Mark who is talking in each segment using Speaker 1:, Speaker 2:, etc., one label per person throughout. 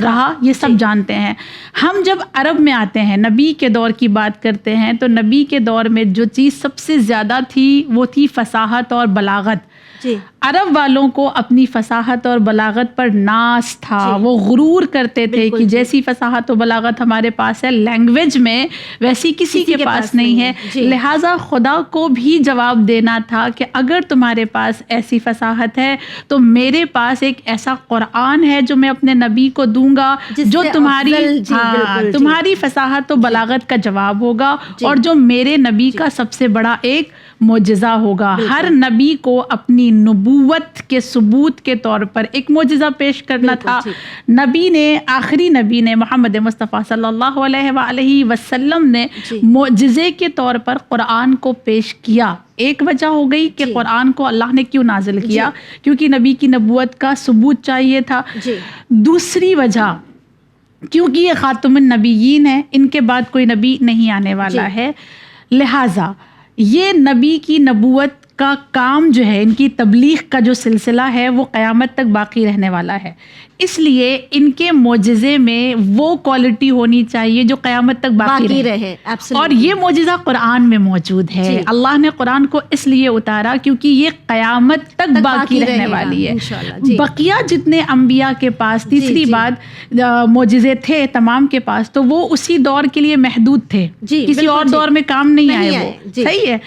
Speaker 1: رہا، یہ سب جانتے ہیں۔ ہم جب عرب میں آتے ہیں، نبی کے دور کی بات کرتے ہیں، تو نبی کے دور میں جو چیز سب سے زیادہ تھی وہ تھی فصاحت اور بلاغت۔
Speaker 2: جی
Speaker 1: عرب والوں کو اپنی فصاحت اور بلاغت پر ناز تھا، وہ غرور کرتے تھے کہ جیسی فصاحت و بلاغت ہمارے پاس ہے لینگویج میں ویسی کسی کے پاس نہیں ہے۔ لہٰذا خدا کو بھی جواب دینا تھا کہ اگر تمہارے پاس ایسی فصاحت ہے تو میرے پاس ایک ایسا قرآن ہے جو میں اپنے نبی کو دوں گا جو تمہاری فصاحت و بلاغت کا جواب ہوگا اور جو میرے نبی کا سب سے بڑا ایک معجزہ ہوگا۔ ہر نبی کو اپنی نبوت کے ثبوت کے طور پر ایک معجزہ پیش کرنا تھا۔ نبی نے، آخری نبی نے، محمد مصطفیٰ صلی اللہ علیہ وآلہ وسلم نے معجزے کے طور پر قرآن کو پیش کیا۔ ایک وجہ ہو گئی کہ قرآن کو اللہ نے کیوں نازل کیا، کیونکہ نبی کی نبوت کا ثبوت چاہیے تھا۔ دوسری وجہ، کیونکہ یہ خاتم النبیین ہے، ان کے بعد کوئی نبی نہیں آنے والا ہے، لہٰذا یہ نبی کی نبوت کا کام جو ہے، ان کی تبلیغ کا جو سلسلہ ہے وہ قیامت تک باقی رہنے والا ہے۔ اس لیے ان کے معجزے میں وہ کوالٹی ہونی چاہیے جو قیامت تک باقی رہے۔ اور یہ معجزہ قرآن میں موجود ہے۔ اللہ نے قرآن کو اس لیے اتارا کیونکہ یہ قیامت تک باقی رہنے والی ہے۔ بقیہ جتنے انبیاء کے پاس، تیسری بات، معجزے تھے تمام کے پاس، تو وہ اسی دور کے لیے محدود تھے، کسی اور دور میں کام نہیں آئے وہ، صحیح ہے۔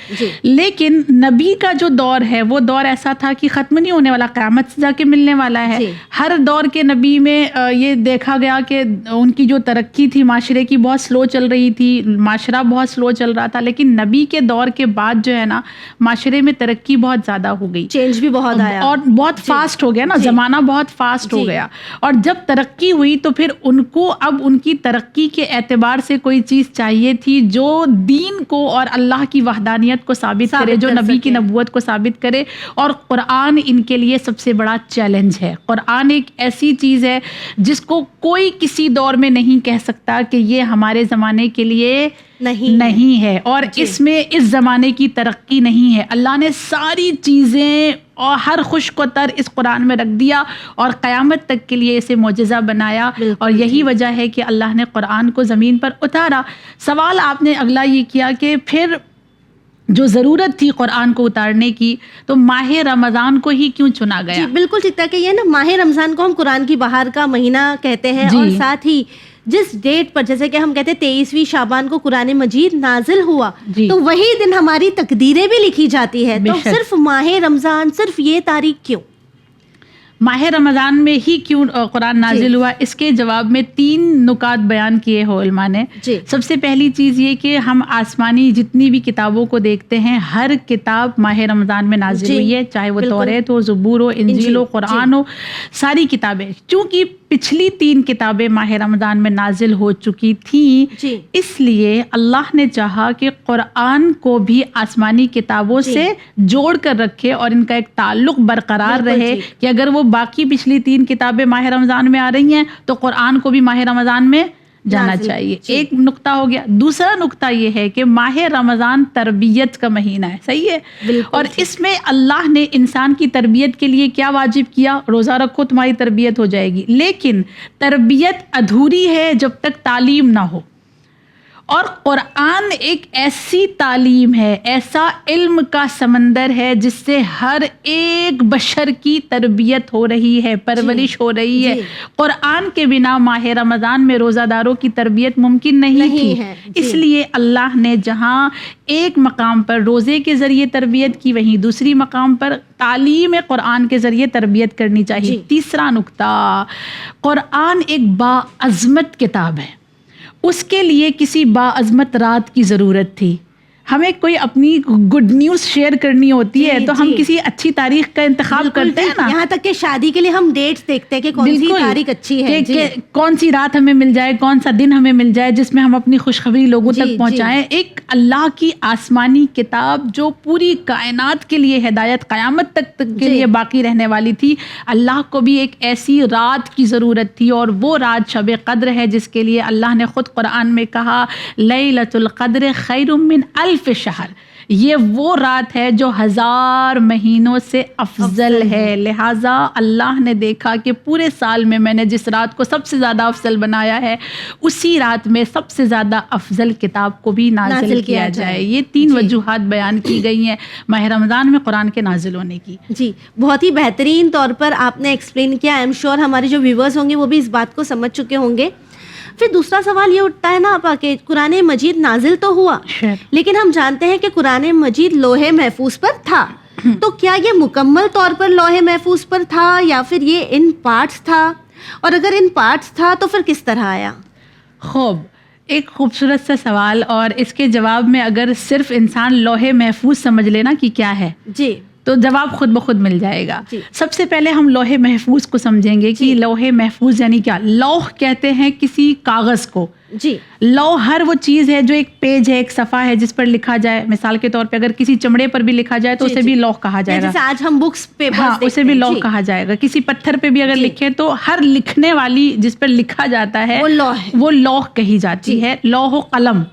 Speaker 1: لیکن نبی کا جو دور ہے وہ دور ایسا تھا کہ ختم نہیں ہونے والا، قیامت سے جا کے ملنے والا ہے۔ ہر دور کے نبی میں یہ دیکھا گیا کہ ان کی جو ترقی تھی معاشرے کی بہت سلو چل رہی تھی، معاشرہ بہت سلو چل رہا تھا، لیکن نبی کے دور کے بعد جو ہے نا معاشرے میں ترقی بہت زیادہ ہو گئی،
Speaker 2: چینج بھی بہت آیا
Speaker 1: اور بہت فاسٹ ہو گیا نا، زمانہ بہت فاسٹ ہو گیا۔ اور جب ترقی ہوئی تو پھر ان کو اب ان کی ترقی کے اعتبار سے کوئی چیز چاہیے تھی جو دین کو اور اللہ کی وحدانیت کو ثابت کرے، جو نبی کی نبوت کو ثابت کرے، اور قرآن ان کے لیے سب سے بڑا چیلنج ہے۔ قرآن ایک ایسی چیز ہے جس کو کوئی کسی دور میں نہیں کہہ سکتا کہ یہ ہمارے زمانے کے لیے نہیں ہے، اور اس میں اس زمانے کی ترقی نہیں ہے۔ اللہ نے ساری چیزیں اور ہر خشک و تر اس قرآن میں رکھ دیا اور قیامت تک کے لیے اسے معجزہ بنایا، اور یہی وجہ ہے کہ اللہ نے قرآن کو زمین پر اتارا۔ سوال آپ نے اگلا یہ کیا کہ پھر جو ضرورت تھی قرآن کو اتارنے کی تو ماہ رمضان کو ہی کیوں چنا گیا؟
Speaker 2: جی بالکل ٹھیک تھا کہ یہ نا ماہ رمضان کو ہم قرآن کی بہار کا مہینہ کہتے ہیں، اور ساتھ ہی جس ڈیٹ پر، جیسے کہ ہم کہتے ہیں 23ویں شعبان کو قرآن مجید نازل ہوا، تو وہی دن ہماری تقدیریں بھی لکھی جاتی ہے۔ تو صرف ماہ رمضان، صرف یہ تاریخ کیوں؟
Speaker 1: ماہ رمضان میں ہی کیوں قرآن نازل ہوا؟ اس کے جواب میں 3 نکات بیان کیے ہو علماء نے۔ سب سے پہلی چیز یہ کہ ہم آسمانی جتنی بھی کتابوں کو دیکھتے ہیں، ہر کتاب ماہ رمضان میں نازل ہوئی ہے، چاہے وہ توریت ہو، زبور ہو، انجیل ہو، قرآن ہو، ساری کتابیں۔ چونکہ پچھلی 3 کتابیں ماہ رمضان میں نازل ہو چکی تھیں، اس لیے اللہ نے چاہا کہ قرآن کو بھی آسمانی کتابوں سے جوڑ کر رکھے اور ان کا ایک تعلق برقرار رہے کہ اگر وہ باقی پچھلی 3 کتابیں ماہ رمضان میں آ رہی ہیں تو قرآن کو بھی ماہ رمضان میں جانا چاہیے۔ ایک نقطہ ہو گیا۔ دوسرا نقطہ یہ ہے کہ ماہ رمضان تربیت کا مہینہ ہے، صحیح ہے، اور اس میں اللہ نے انسان کی تربیت کے لیے کیا واجب کیا؟ روزہ رکھو تمہاری تربیت ہو جائے گی، لیکن تربیت ادھوری ہے جب تک تعلیم نہ ہو، اور قرآن ایک ایسی تعلیم ہے، ایسا علم کا سمندر ہے جس سے ہر ایک بشر کی تربیت ہو رہی ہے، پرورش ہو رہی ہے۔ قرآن کے بنا ماہ رمضان میں روزہ داروں کی تربیت ممکن نہیں تھی۔ اس لیے اللہ نے جہاں ایک مقام پر روزے کے ذریعے تربیت کی، وہیں دوسری مقام پر تعلیم قرآن کے ذریعے تربیت کرنی چاہیے۔ تیسرا نقطہ، قرآن ایک باعظمت کتاب ہے، اس کے لیے کسی باعظمت رات کی ضرورت تھی۔ ہمیں کوئی اپنی گڈ نیوز شیئر کرنی ہوتی ہے تو ہم کسی اچھی تاریخ کا انتخاب کرتے ہیں نا،
Speaker 2: یہاں تک کہ شادی کے لیے ہم ڈیٹس دیکھتے ہیں کہ کون سی تاریخ اچھی ہے،
Speaker 1: کہ کون سی رات ہمیں مل جائے، کون سا دن ہمیں مل جائے جس میں ہم اپنی خوشخبری لوگوں تک پہنچائیں۔ ایک اللہ کی آسمانی کتاب جو پوری کائنات کے لیے ہدایت قیامت تک کے لیے باقی رہنے والی تھی، اللہ کو بھی ایک ایسی رات کی ضرورت تھی، اور وہ رات شب قدر ہے جس کے لیے اللہ نے خود قرآن میں کہا لیلۃ القدر خیر من الف شہر، یہ وہ رات ہے جو 1000 مہینوں سے افضل ہے. لہٰذا اللہ نے دیکھا کہ پورے سال میں میں نے جس رات کو سب سے زیادہ افضل بنایا ہے اسی رات میں سب سے زیادہ افضل کتاب کو بھی نازل کیا جائے. یہ 3 وجوہات بیان کی گئی ہیں ماہ رمضان میں قرآن کے نازل ہونے کی.
Speaker 2: جی بہت ہی بہترین طور پر آپ نے ایکسپلین کیا. آئی ایم شیور ہمارے جو ویورز ہوں گے وہ بھی اس بات کو سمجھ چکے ہوں گے. پھر دوسرا سوال یہ اٹھتا ہے نا آپا کہ قرآن مجید نازل تو ہوا لیکن ہم جانتے ہیں کہ قرآن مجید لوح محفوظ پر تھا. تو کیا یہ مکمل طور پر لوح محفوظ پر تھا یا پھر یہ ان پارٹس تھا؟ اور اگر ان پارٹس تھا تو پھر کس طرح آیا؟
Speaker 1: خوب، ایک خوبصورت سا سوال، اور اس کے جواب میں اگر صرف انسان لوح محفوظ سمجھ لینا کہ کیا ہے
Speaker 2: جی
Speaker 1: تو جواب خود بخود مل جائے گا.
Speaker 2: جی.
Speaker 1: سب سے پہلے ہم لوح محفوظ کو سمجھیں گے کہ لوح محفوظ یعنی کیا. لوح کہتے ہیں کسی کاغذ کو.
Speaker 2: جی
Speaker 1: لوح ہر وہ چیز ہے جو ایک پیج ہے، ایک صفحہ ہے جس پر لکھا جائے. مثال کے طور پہ اگر کسی چمڑے پر بھی لکھا جائے تو اسے بھی لوح کہا جائے گا.
Speaker 2: جیسے آج ہم بکس پیپر
Speaker 1: اسے بھی لوح کہا جائے گا. کسی پتھر پہ بھی اگر لکھیں تو ہر لکھنے والی جس پر لکھا جاتا ہے وہ لوح کہی جاتی ہے. لوح و قلم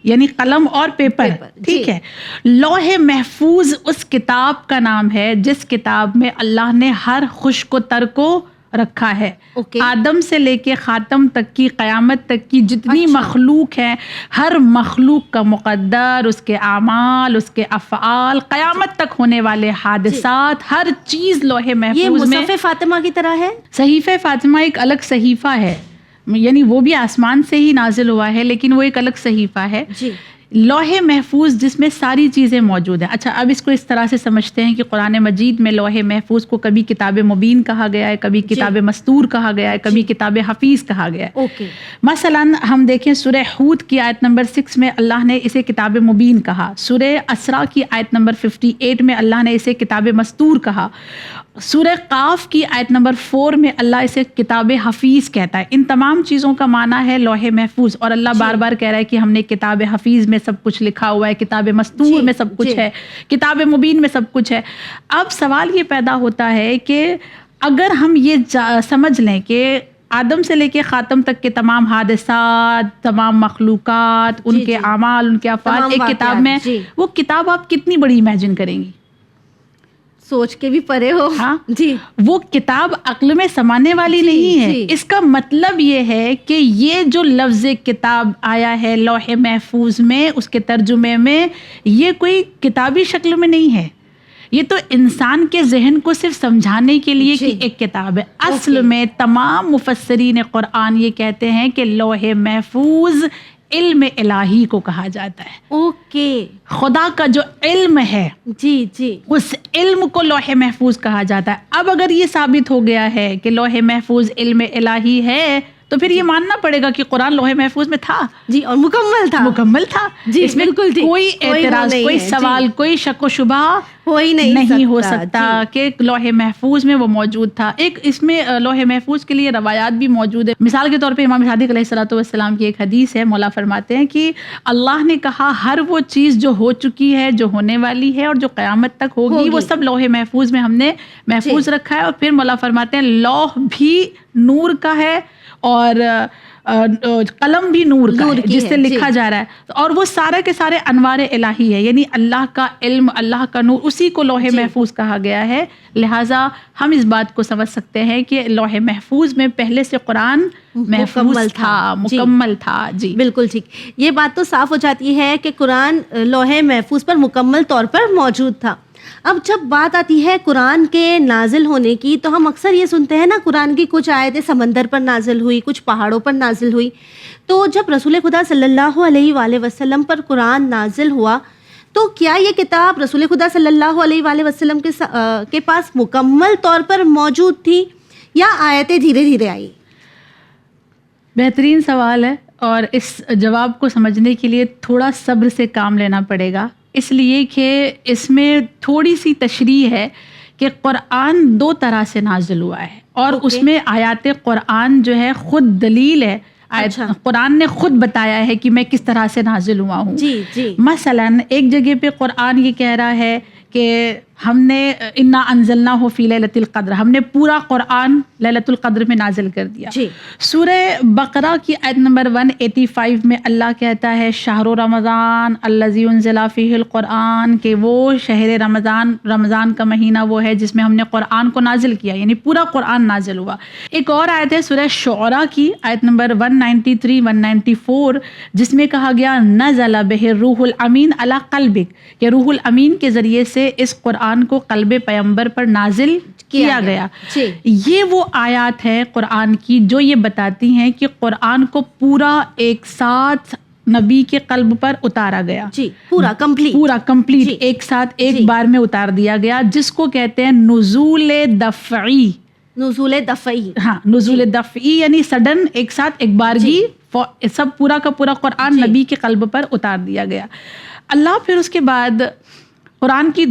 Speaker 1: یعنی قلم اور پیپر. ٹھیک ہے. لوح محفوظ اس کتاب کا نام ہے جس کتاب میں اللہ نے ہر خشک و تر کو رکھا ہے. آدم سے لے کے خاتم تک کی، قیامت تک کی جتنی مخلوق ہیں، ہر مخلوق کا مقدر، اس کے اعمال، اس کے افعال، قیامت تک ہونے والے حادثات، ہر چیز لوح محفوظ میں.
Speaker 2: یہ مصحف فاطمہ کی طرح ہے.
Speaker 1: صحیفہ فاطمہ ایک الگ صحیفہ ہے، یعنی وہ بھی آسمان سے ہی نازل ہوا ہے لیکن وہ ایک الگ صحیفہ ہے.
Speaker 2: جی.
Speaker 1: لوح محفوظ جس میں ساری چیزیں موجود ہیں. اچھا، اب اس کو اس طرح سے سمجھتے ہیں کہ قرآن مجید میں لوح محفوظ کو کبھی کتاب مبین کہا گیا ہے، کبھی کتاب مستور کہا گیا ہے، کبھی کتاب حفیظ کہا گیا ہے. مثلا ہم دیکھیں سورہ ہود کی آیت نمبر 6 میں اللہ نے اسے کتاب مبین کہا. سورہ اسراء کی آیت نمبر 58 میں اللہ نے اسے کتاب مستور کہا. سورہ قاف کی آیت نمبر 4 میں اللہ اسے کتاب حفیظ کہتا ہے. ان تمام چیزوں کا معنی ہے لوح محفوظ. اور اللہ بار بار کہہ رہا ہے کہ ہم نے کتاب حفیظ میں سب کچھ لکھا ہوا ہے، کتاب مستور میں سب کچھ ہے، کتاب مبین میں سب کچھ ہے. اب سوال یہ پیدا ہوتا ہے کہ اگر ہم یہ سمجھ لیں کہ آدم سے لے کے خاتم تک کے تمام حادثات، تمام مخلوقات، ان کے اعمال، ان کے افعال ایک کتاب میں، وہ کتاب آپ کتنی بڑی امیجن کریں گی؟
Speaker 2: سوچ کے بھی پرے ہو.
Speaker 1: ہاں
Speaker 2: جی.
Speaker 1: وہ کتاب عقل میں سمانے والی نہیں ہے. اس کا مطلب یہ ہے کہ یہ جو لفظ کتاب آیا ہے لوح محفوظ میں، اس کے ترجمے میں، یہ کوئی کتابی شکل میں نہیں ہے. یہ تو انسان کے ذہن کو صرف سمجھانے کے لیے کہ ایک کتاب ہے. اصل میں تمام مفسرین قرآن یہ کہتے ہیں کہ لوح محفوظ علم الہی کو کہا جاتا ہے. خدا کا جو علم ہے، اس علم کو لوح محفوظ کہا جاتا ہے. اب اگر یہ ثابت ہو گیا ہے کہ لوح محفوظ علم الہی ہے تو پھر یہ ماننا پڑے گا کہ قرآن لوح محفوظ میں تھا.
Speaker 2: جی، اور مکمل تھا.
Speaker 1: جی، اس میں کوئی اعتراض، کوئی سوال، کوئی شک و شبہ نہیں ہو سکتا کہ لوح محفوظ میں وہ موجود تھا. ایک اس میں لوح محفوظ کے لیے روایات بھی موجود ہے. مثال کے طور پہ امام صادق علیہ الصلوۃ والسلام کی ایک حدیث ہے. مولا فرماتے ہیں کہ اللہ نے کہا ہر وہ چیز جو ہو چکی ہے، جو ہونے والی ہے اور جو قیامت تک ہوگی، وہ سب لوح محفوظ میں ہم نے محفوظ رکھا ہے. اور پھر مولا فرماتے ہیں لوح بھی نور کا ہے اور قلم بھی نور کا ہے جس سے لکھا جا رہا ہے. اور وہ سارے کے سارے انوار الہی ہے، یعنی اللہ کا علم، اللہ کا نور، اسی کو لوح محفوظ کہا گیا ہے. لہٰذا ہم اس بات کو سمجھ سکتے ہیں کہ لوح محفوظ میں پہلے سے قرآن محفوظ تھا، مکمل تھا. جی
Speaker 2: بالکل ٹھیک. یہ بات تو صاف ہو جاتی ہے کہ قرآن لوح محفوظ پر مکمل طور پر موجود تھا. اب جب بات آتی ہے قرآن کے نازل ہونے کی تو ہم اکثر یہ سنتے ہیں نا، قرآن کی کچھ آیتیں سمندر پر نازل ہوئی، کچھ پہاڑوں پر نازل ہوئی. تو جب رسول خدا صلی اللہ علیہ وآلہ وسلم پر قرآن نازل ہوا تو کیا یہ کتاب رسول خدا صلی اللہ علیہ وآلہ وسلم کے پاس مکمل طور پر موجود تھی یا آیتیں دھیرے دھیرے آئی؟
Speaker 1: بہترین سوال ہے، اور اس جواب کو سمجھنے کے لیے تھوڑا صبر سے کام لینا پڑے گا. اس لیے کہ اس میں تھوڑی سی تشریح ہے کہ قرآن 2 طرح سے نازل ہوا ہے، اور اس میں آیات قرآن جو ہے خود دلیل ہے. قرآن نے خود بتایا ہے کہ میں کس طرح سے نازل ہوا ہوں.
Speaker 2: جی.
Speaker 1: مثلا ایک جگہ پہ قرآن یہ کہہ رہا ہے کہ ہم نے انا انزلناہ فی لیلۃ القدر، ہم نے پورا قرآن لیلۃ القدر میں نازل کر دیا.
Speaker 2: جی.
Speaker 1: سورہ بقرہ کی آیت نمبر 185 میں اللہ کہتا ہے شہر رمضان الذی انزل فیہ القرآن، کہ وہ شہر رمضان کا مہینہ وہ ہے جس میں ہم نے قرآن کو نازل کیا، یعنی پورا قرآن نازل ہوا. ایک اور آیت ہے سورہ شعراء کی آیت نمبر 193 194 جس میں کہا گیا نزل بہ الروح الامین علی قلبک، کہ روح الامین کے ذریعے سے اس قرآن کو قلب پیغمبر پر نازل کیا گیا. یہ وہ آیات ہیں قرآن کی جو یہ بتاتی ہیں کہ قرآن کو پورا ایک ساتھ نبی کے قلب پر اتارا گیا.
Speaker 2: جی، پورا کمپلیٹ
Speaker 1: ایک ساتھ ایک بار میں اتار دیا گیا، جس کو کہتے ہیں نزول دفعی. ہاں، نزول دفعی یعنی سڈن، ایک ساتھ ایک بارگی، سب پورا کا پورا قرآن نبی کے قلب پر اتار دیا گیا. اللہ پھر اس کے بعد قرآن کی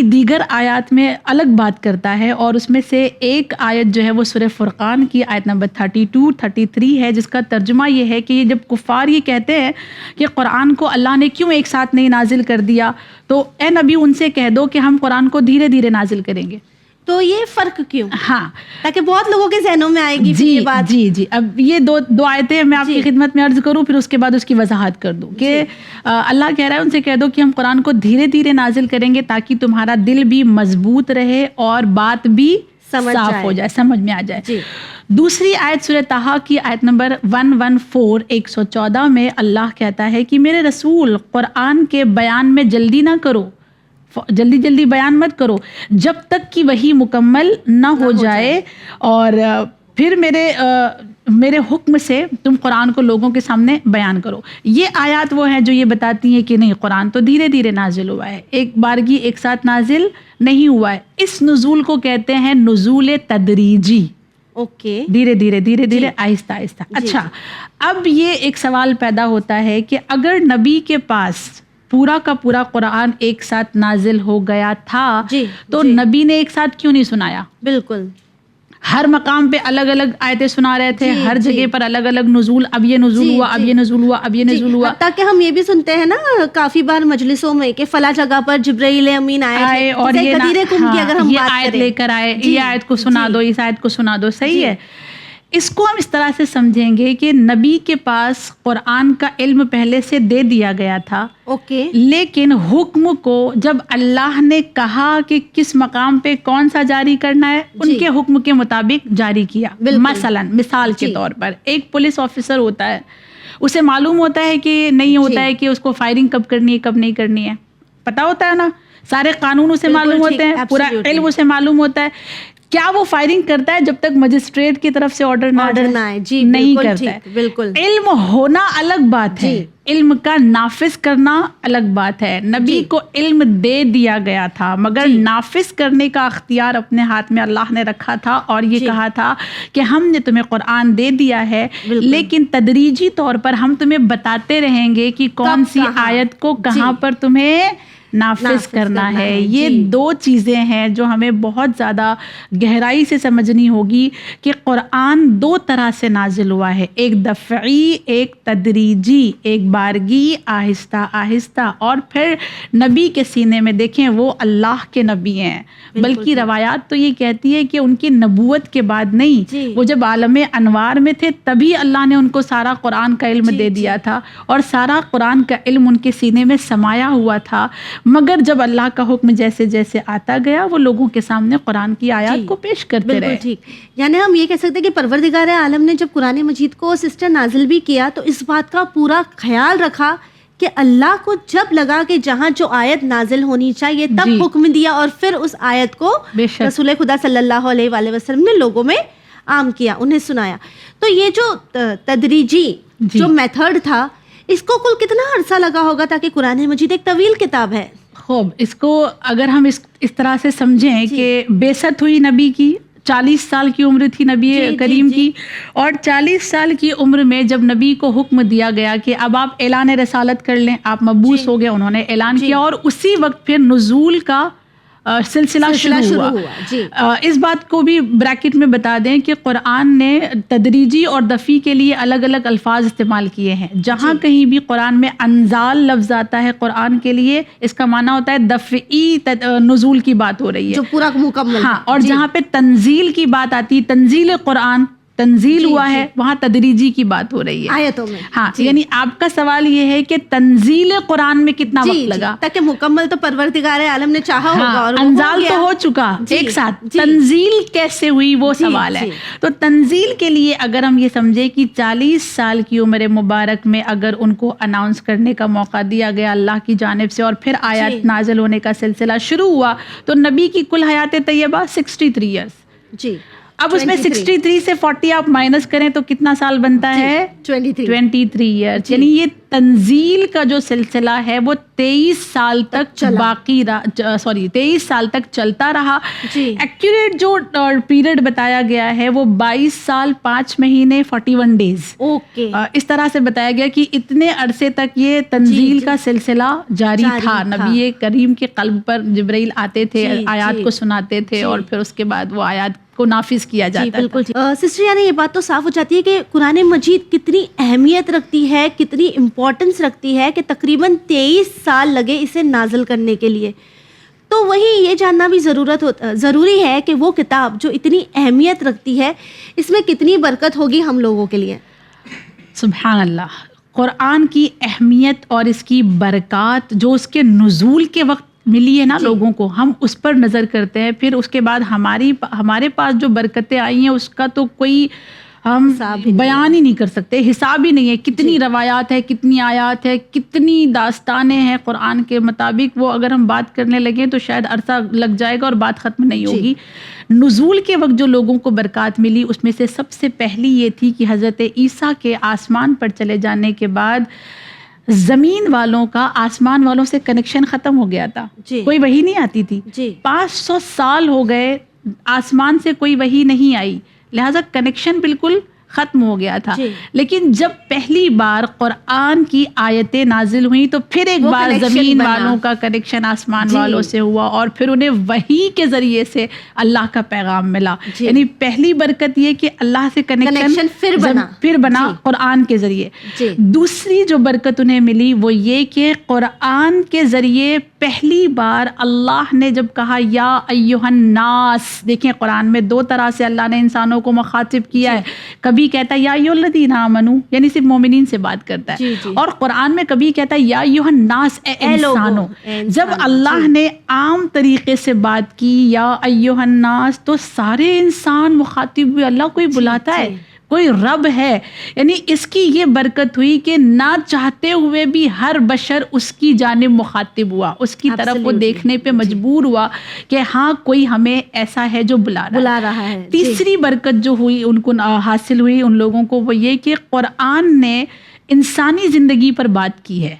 Speaker 1: دیگر آیات میں الگ بات کرتا ہے، اور اس میں سے ایک آیت جو ہے وہ سورہ فرقان کی آیت نمبر 32-33 ہے، جس کا ترجمہ یہ ہے کہ جب کفار یہ کہتے ہیں کہ قرآن کو اللہ نے کیوں ایک ساتھ نہیں نازل کر دیا، تو اے نبی ان سے کہہ دو کہ ہم قرآن کو دھیرے دھیرے نازل کریں گے.
Speaker 2: تو یہ فرق کیوں؟
Speaker 1: ہاں،
Speaker 2: تاکہ بہت لوگوں کے ذہنوں میں آئے گی یہ بات.
Speaker 1: جی اب یہ دو آیتیں میں آپ کی خدمت میں عرض کروں، پھر اس کے بعد اس کی وضاحت کر دوں کہ اللہ کہہ رہا ہے ان سے کہہ دو کہ ہم قرآن کو دھیرے دھیرے نازل کریں گے تاکہ تمہارا دل بھی مضبوط رہے اور بات بھی صاف ہو جائے، سمجھ میں آ جائے. دوسری آیت سورہ طٰہٰ کی آیت نمبر 114 میں اللہ کہتا ہے کہ میرے رسول قرآن کے بیان میں جلدی نہ کرو، جلدی بیان مت کرو جب تک کہ وحی مکمل نہ ہو جائے، اور پھر میرے حکم سے تم قرآن کو لوگوں کے سامنے بیان کرو. یہ آیات وہ ہیں جو یہ بتاتی ہیں کہ نہیں، قرآن تو دھیرے دھیرے نازل ہوا ہے، ایک بارگی ایک ساتھ نازل نہیں ہوا ہے. اس نزول کو کہتے ہیں نزول تدریجی. اوکے، دھیرے دھیرے آہستہ آہستہ. اچھا، اب یہ ایک سوال پیدا ہوتا ہے کہ اگر نبی کے پاس پورا کا پورا قرآن ایک ساتھ نازل ہو گیا تھا تو نبی نے ایک ساتھ کیوں نہیں سنایا؟
Speaker 2: بالکل،
Speaker 1: ہر مقام پہ الگ الگ آیتیں سنا رہے تھے، ہر جگہ پر الگ الگ نزول، اب یہ نزول ہوا، اب یہ نزول ہوا، اب یہ نزول ہوا.
Speaker 2: تاکہ ہم یہ بھی سنتے ہیں نا کافی بار مجلسوں میں کہ فلاں جگہ پر جبرائیل امین آئے
Speaker 1: اور یہ آیت لے کر آئے، یہ آیت کو سنا دو، اس آیت کو سنا دو. صحیح ہے. اس کو ہم اس طرح سے سمجھیں گے کہ نبی کے پاس قرآن کا علم پہلے سے دے دیا گیا تھا، لیکن حکم کو جب اللہ نے کہا کہ کس مقام پہ کون سا جاری کرنا ہے، ان کے حکم کے مطابق جاری کیا. مثال کے طور پر ایک پولیس آفیسر ہوتا ہے، اسے معلوم ہوتا ہے کہ نہیں ہوتا ہے کہ اس کو فائرنگ کب کرنی ہے کب نہیں کرنی ہے، پتا ہوتا ہے نا، سارے قانون اسے معلوم ہوتے ہیں، پورا علم اسے معلوم ہوتا ہے. کیا وہ فائرنگ کرتا ہے جب تک مجسٹریٹ کی طرف سے آرڈر نہ آئے؟ نہیں کرتا ہے. بالکل، علم ہونا الگ بات ہے، علم کا نافذ کرنا الگ بات ہے. نبی کو علم دے دیا گیا تھا مگر نافذ کرنے کا اختیار اپنے ہاتھ میں اللہ نے رکھا تھا، اور یہ کہا تھا کہ ہم نے تمہیں قرآن دے دیا ہے، لیکن تدریجی طور پر ہم تمہیں بتاتے رہیں گے کہ کون سی آیت کو کہاں پر تمہیں نافذ کرنا ہے. یہ دو چیزیں ہیں جو ہمیں بہت زیادہ گہرائی سے سمجھنی ہوگی کہ قرآن دو طرح سے نازل ہوا ہے، ایک دفعی، ایک تدریجی، ایک بارگی آہستہ آہستہ. اور پھر نبی کے سینے میں دیکھیں وہ اللہ کے نبی ہیں، بلکہ روایات تو یہ کہتی ہے کہ ان کی نبوت کے بعد نہیں، وہ جب عالم انوار میں تھے تبھی اللہ نے ان کو سارا قرآن کا علم دے دیا تھا، اور سارا قرآن کا علم ان کے سینے میں سمایا ہوا تھا. مگر جب اللہ کا حکم جیسے جیسے آتا گیا وہ لوگوں کے سامنے قرآن کی آیات کو پیش کرتے رہے.
Speaker 2: ٹھیک، یعنی ہم یہ کہہ سکتے ہیں کہ پروردگار عالم نے جب قرآن مجید کو سسٹر نازل بھی کیا تو اس بات کا پورا خیال رکھا کہ اللہ کو جب لگا کہ جہاں جو آیت نازل ہونی چاہیے تب حکم دیا، اور پھر اس آیت کو رسول خدا صلی اللہ علیہ وآلہ وسلم نے لوگوں میں عام کیا، انہیں سنایا. تو یہ جو تدریجی جو میتھڈ تھا، اس کو کل کتنا عرصہ لگا ہوگا؟ تاکہ قرآن مجید ایک طویل کتاب ہے.
Speaker 1: خوب، اس کو اگر ہم اس طرح سے سمجھیں کہ بعثت ہوئی نبی کی، 40 سال کی عمر تھی نبی کریم کی، اور 40 سال کی عمر میں جب نبی کو حکم دیا گیا کہ اب آپ اعلان رسالت کر لیں، آپ مبعوث ہو گئے، انہوں نے اعلان کیا، اور اسی وقت پھر نزول کا سلسلہ شروع ہوا.
Speaker 2: جی.
Speaker 1: اس بات کو بھی بریکٹ میں بتا دیں کہ قرآن نے تدریجی اور دفعی کے لیے الگ الگ الفاظ استعمال کیے ہیں. جہاں کہیں بھی قرآن میں انزال لفظ آتا ہے قرآن کے لیے، اس کا معنی ہوتا ہے دفعی نزول کی بات ہو رہی ہے،
Speaker 2: جو پورا مکمل.
Speaker 1: ہاں. اور جہاں پہ تنزیل کی بات آتی، تنزیل قرآن تنزیل ہوا ہے، وہاں تدریجی کی بات ہو رئی ہے
Speaker 2: آیتوں میں.
Speaker 1: ہاں. یعنی آپ کا سوال یہ ہے کہ تنزیل قرآن میں کتنا وقت لگا؟
Speaker 2: تاکہ مکمل تو پروردگار عالم نے چاہا ہوگا اور
Speaker 1: انزال تو ہو چکا ایک ساتھ، تنزیل کیسے ہوئی وہ سوال ہے. تو تنزیل کے لیے اگر ہم یہ سمجھے کہ 40 سال کی عمر مبارک میں اگر ان کو اناؤنس کرنے کا موقع دیا گیا اللہ کی جانب سے اور پھر آیات نازل ہونے کا سلسلہ شروع ہوا، تو نبی کی کل حیات طیبہ 63 ایئرس.
Speaker 2: جی.
Speaker 1: اب اس میں 63 سے 40 آپ مائنس کریں تو کتنا سال بنتا ہے؟ 23 ایئرس. یعنی یہ تنزیل کا جو سلسلہ ہے وہ 23 سال تک باقی 23 سال تک چلتا رہا. ایکوریٹ جو پیریڈ بتایا گیا ہے وہ 22 سال 5 مہینے 41 ڈیز. اس طرح سے بتایا گیا کہ اتنے عرصے تک یہ تنزیل کا سلسلہ جاری تھا. نبی کریم کے قلب پر جبرائیل آتے تھے، آیات کو سناتے تھے اور پھر اس کے بعد وہ آیات کو نافذ کیا جاتا ہے.
Speaker 2: بالکل. سسٹر یعنی یہ بات تو صاف ہو جاتی ہے کہ قرآن مجید کتنی اہمیت رکھتی ہے، کتنی امپورٹنس رکھتی ہے کہ تقریباً 23 سال لگے اسے نازل کرنے کے لیے. تو وہی یہ جاننا بھی ضروری ہے کہ وہ کتاب جو اتنی اہمیت رکھتی ہے اس میں کتنی برکت ہوگی ہم لوگوں کے لیے.
Speaker 1: سبحان اللہ. قرآن کی اہمیت اور اس کی برکات جو اس کے نزول کے وقت ملی ہے نا لوگوں کو، ہم اس پر نظر کرتے ہیں. پھر اس کے بعد ہمارے پاس جو برکتیں آئی ہیں اس کا تو کوئی ہم بیان ہی نہیں کر سکتے، حساب ہی نہیں ہے. کتنی روایات ہے، کتنی آیات ہے، کتنی داستانیں ہیں قرآن کے مطابق. وہ اگر ہم بات کرنے لگیں تو شاید عرصہ لگ جائے گا اور بات ختم نہیں ہوگی. نزول کے وقت جو لوگوں کو برکات ملی اس میں سے سب سے پہلی یہ تھی کہ حضرت عیسیٰ کے آسمان پر چلے جانے کے بعد زمین والوں کا آسمان والوں سے کنیکشن ختم ہو گیا تھا. کوئی وحی نہیں آتی تھی. 500 سال ہو گئے آسمان سے کوئی وحی نہیں آئی، لہٰذا کنیکشن بالکل ختم ہو گیا تھا. لیکن جب پہلی بار قرآن کی آیتیں نازل ہوئیں تو پھر ایک بار زمین والوں کا کنیکشن آسمان والوں سے ہوا اور پھر انہیں وحی کے ذریعے سے اللہ کا پیغام ملا. یعنی پہلی برکت یہ کہ اللہ سے کنیکشن پھر بنا قرآن کے ذریعے. دوسری جو برکت انہیں ملی وہ یہ کہ قرآن کے ذریعے پہلی بار اللہ نے جب کہا یا ایھا الناس، دیکھیں قرآن میں 2 طرح سے اللہ نے انسانوں کو مخاطب کیا ہے. کبھی کہتا ہے یا ایھا الذین آمنوا، یعنی صرف مومنین سے بات کرتا ہے. اور قرآن میں کبھی کہتا ہے یا ایھا الناس، اے انسانوں. جب اللہ نے عام طریقے سے بات کی یا ایھا الناس تو سارے انسان مخاطب ہوئے. اللہ کوئی بلاتا ہے، کوئی رب ہے. یعنی اس کی یہ برکت ہوئی کہ نہ چاہتے ہوئے بھی ہر بشر اس کی جانب مخاطب ہوا، اس کی طرف وہ دیکھنے پہ مجبور ہوا کہ ہاں کوئی ہمیں ایسا ہے جو بلا رہا ہے. تیسری برکت جو ہوئی ان کو حاصل ہوئی ان لوگوں کو وہ یہ کہ قرآن نے انسانی زندگی پر بات کی ہے.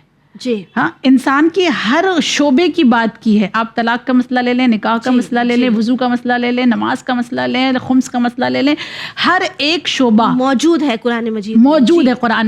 Speaker 1: ہاں، انسان کے ہر شعبے کی بات کی ہے. آپ طلاق کا مسئلہ لے لیں، نکاح کا مسئلہ لے لیں، وضو کا مسئلہ لے لیں، نماز کا مسئلہ لیں، خمس کا مسئلہ لے لیں. ہر ایک شعبہ
Speaker 2: موجود ہے قرآن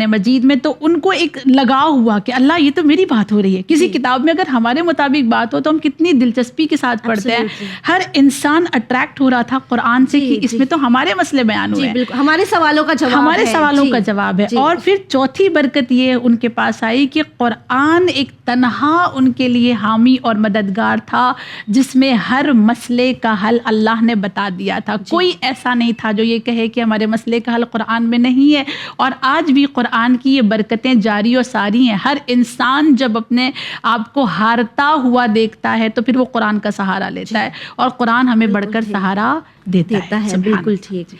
Speaker 1: مجید میں. تو ان کو ایک لگاؤ ہوا کہ اللہ یہ تو میری بات ہو رہی ہے. کسی کتاب میں اگر ہمارے مطابق بات ہو تو ہم کتنی دلچسپی کے ساتھ پڑھتے ہیں. ہر انسان اٹریکٹ ہو رہا تھا قرآن سے کہ اس میں تو ہمارے مسئلے بیان ہوئے ہیں،
Speaker 2: ہمارے سوالوں کا جواب ہے.
Speaker 1: اور پھر چوتھی برکت یہ ان کے پاس آئی کہ قرآن ایک تنہا ان کے لیے حامی اور مددگار تھا جس میں ہر مسئلے کا حل اللہ نے بتا دیا تھا. کوئی ایسا نہیں تھا جو یہ کہے کہ ہمارے مسئلے کا حل قرآن میں نہیں ہے. اور آج بھی قرآن کی یہ برکتیں جاری و ساری ہیں. ہر انسان جب اپنے آپ کو ہارتا ہوا دیکھتا ہے تو پھر وہ قرآن کا سہارا لیتا ہے اور قرآن ہمیں بڑھ کر سہارا دیتا ہے.
Speaker 2: بالکل ٹھیک.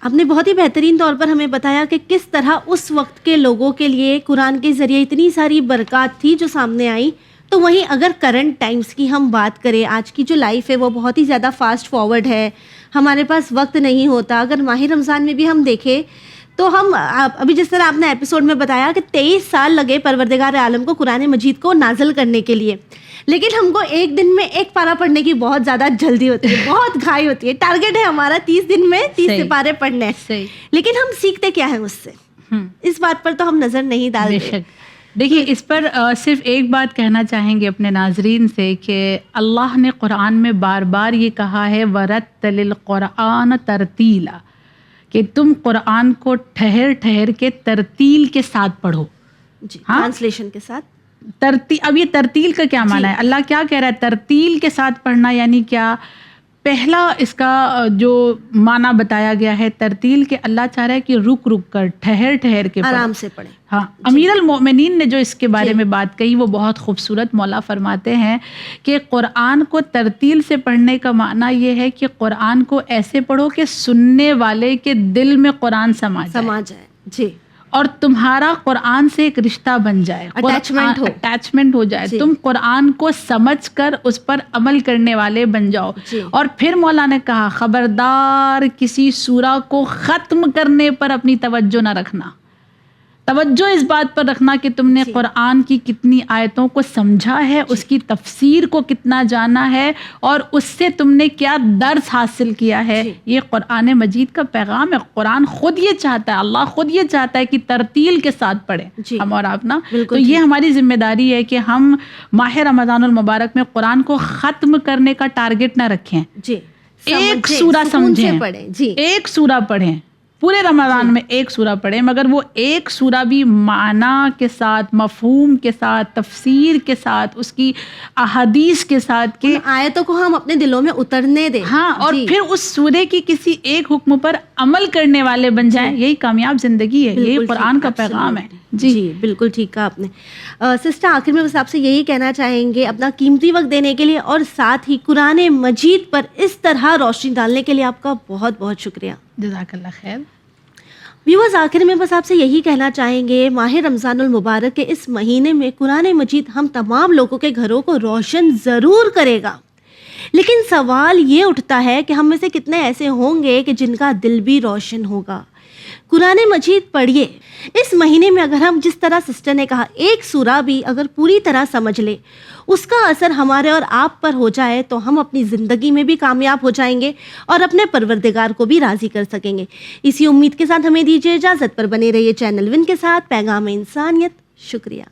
Speaker 2: آپ نے بہت ہی بہترین طور پر ہمیں بتایا کہ کس طرح اس وقت کے لوگوں کے لیے قرآن کے ذریعے اتنی ساری برکات تھی جو سامنے آئی. تو وہیں اگر کرنٹ ٹائمز کی ہم بات کریں، آج کی جو لائف ہے وہ بہت ہی زیادہ فاسٹ فارورڈ ہے، ہمارے پاس وقت نہیں ہوتا. اگر ماہ رمضان میں بھی ہم دیکھیں تو ہم ابھی جس طرح آپ نے ایپیسوڈ میں بتایا کہ 23 سال لگے پروردگار عالم کو قرآن مجید کو نازل کرنے کے لیے، لیکن ہم کو ایک دن میں ایک پارہ پڑھنے کی بہت زیادہ جلدی ہوتی ہے، بہت گھائی ہوتی ہے. ٹارگیٹ ہے ہمارا 30 دن میں 30 پارے پڑھنے، لیکن ہم سیکھتے کیا ہے اس سے؟ اس بات پر تو ہم نظر نہیں ڈالتے.
Speaker 1: دیکھیے اس پر صرف ایک بات کہنا چاہیں گے اپنے ناظرین سے کہ اللہ نے قرآن میں بار بار یہ کہا ہے وَرَتِّلِ الْقُرْآنَ تَرْتِیلًا، کہ تم قرآن کو ٹھہر ٹھہر کے ترتیل کے ساتھ پڑھو.
Speaker 2: جی ٹرانسلیشن کے ساتھ
Speaker 1: اب یہ ترتیل کا کیا معنی ہے؟ اللہ کیا کہہ رہا ہے ترتیل کے ساتھ پڑھنا یعنی کیا؟ پہلا اس کا جو معنی بتایا گیا ہے ترتیل کے، اللہ چاہ رہا ہے کہ رک رک کر ٹھہر ٹھہر کے
Speaker 2: آرام سے پڑھیں.
Speaker 1: ہاں امیر المؤمنین نے جو اس کے بارے میں بات کہی وہ بہت خوبصورت. مولا فرماتے ہیں کہ قرآن کو ترتیل سے پڑھنے کا معنی یہ ہے کہ قرآن کو ایسے پڑھو کہ سننے والے کے دل میں قرآن سما جائے.
Speaker 2: جی
Speaker 1: اور تمہارا قرآن سے ایک رشتہ بن جائے، اٹیچمنٹ ہو جائے. تم قرآن کو سمجھ کر اس پر عمل کرنے والے بن جاؤ. اور پھر مولا نے کہا خبردار کسی سورہ کو ختم کرنے پر اپنی توجہ نہ رکھنا. توجہ اس بات پر رکھنا کہ تم نے قرآن کی کتنی آیتوں کو سمجھا ہے، اس کی تفسیر کو کتنا جانا ہے، اور اس سے تم نے کیا درس حاصل کیا ہے. یہ قرآن مجید کا پیغام ہے. قرآن خود یہ چاہتا ہے، اللہ خود یہ چاہتا ہے کہ ترتیل کے ساتھ پڑھیں ہم اور آپ نا. تو یہ ہماری ذمہ داری ہے کہ ہم ماہ رمضان المبارک میں قرآن کو ختم کرنے کا ٹارگٹ نہ رکھیں. ایک سورہ سمجھیں، ایک سورہ پڑھیں، پورے رمضان میں ایک سورہ پڑھیں، مگر وہ ایک سورہ بھی معنی کے ساتھ، مفہوم کے ساتھ، تفسیر کے ساتھ، اس کی احادیث کے ساتھ، کہ
Speaker 2: آیتوں کو ہم اپنے دلوں میں اترنے دیں.
Speaker 1: ہاں اور پھر اس سورے کی کسی ایک حکم پر عمل کرنے والے بن جائیں. یہی کامیاب زندگی ہے، یہی قرآن کا پیغام ہے.
Speaker 2: جی بالکل ٹھیک کہا آپ نے. سسٹر آخر میں بس آپ سے یہی کہنا چاہیں گے اپنا قیمتی وقت دینے کے لیے اور ساتھ ہی قرآن مجید پر اس طرح روشنی ڈالنے کے لیے آپ کا بہت بہت شکریہ.
Speaker 1: جزاک اللہ خیر.
Speaker 2: ویورز آخر میں بس آپ سے یہی کہنا چاہیں گے ماہ رمضان المبارک کے اس مہینے میں قرآن مجید ہم تمام لوگوں کے گھروں کو روشن ضرور کرے گا، لیکن سوال یہ اٹھتا ہے کہ ہم میں سے کتنے ایسے ہوں گے کہ جن کا دل بھی روشن ہوگا. قرآن مجید پڑھیے. اس مہینے میں اگر ہم جس طرح سسٹر نے کہا ایک سورہ بھی اگر پوری طرح سمجھ لے، اس کا اثر ہمارے اور آپ پر ہو جائے تو ہم اپنی زندگی میں بھی کامیاب ہو جائیں گے اور اپنے پروردگار کو بھی راضی کر سکیں گے. اسی امید کے ساتھ ہمیں دیجیے اجازت. پر بنے رہیے چینل ون کے ساتھ پیغام انسانیت. شکریہ.